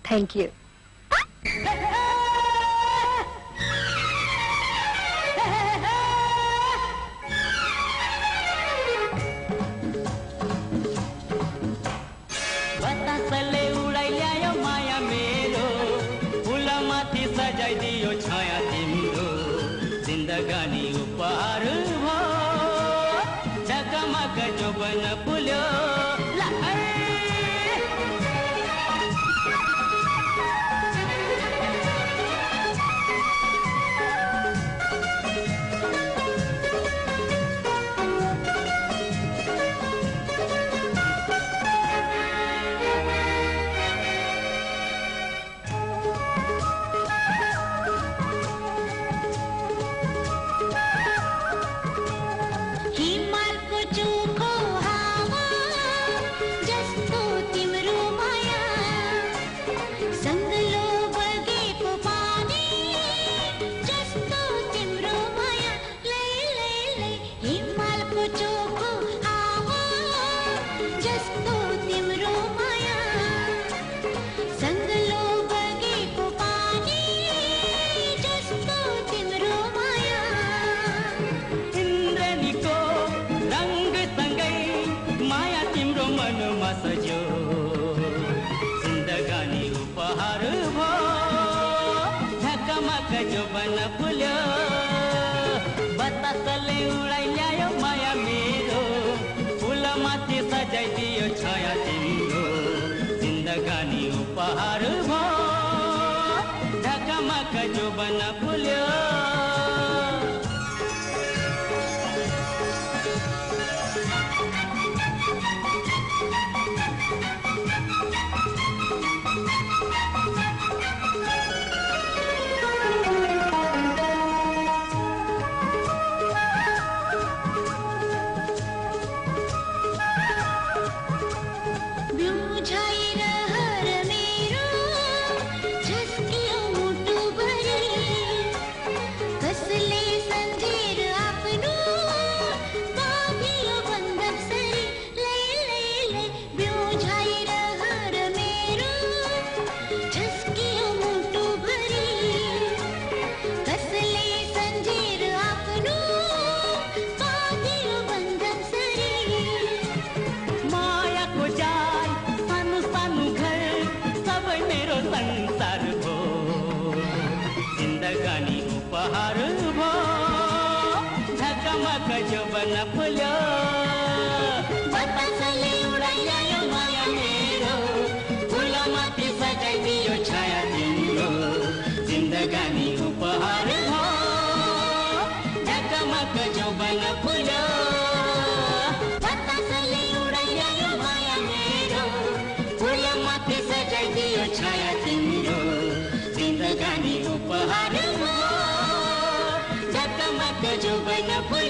Thank you. बतासले उडाइल्यायो माया मेरो, फुलमाथि सजाइदियो छाया तिम्रो, जिन्दगानी उपहार भो, झकमक जोबन फुल्यो। जोबन फुल्यो बतासले उडाइल्यायो माया मेरो, फुलमाथि सजाइदियो छाया तिम्रो, जिन्दगानी उपहार भो, ढकमक जोबन फुल्यो। जोबन फुल्यो बतासले उडाइल्यायो माया मेरो, फुलमाथि सजाइदियो छाया तिम्रो, जिन्दगानी उपहार भो, ढकमक जोबन फुल्यो। बतासले उडाइल्यायो माया मेरो, फुलमाथि सजाइदियो छाया तिम्रो, जिन्दगानी उपहार भो, ढकमक जोबन फुल्यो।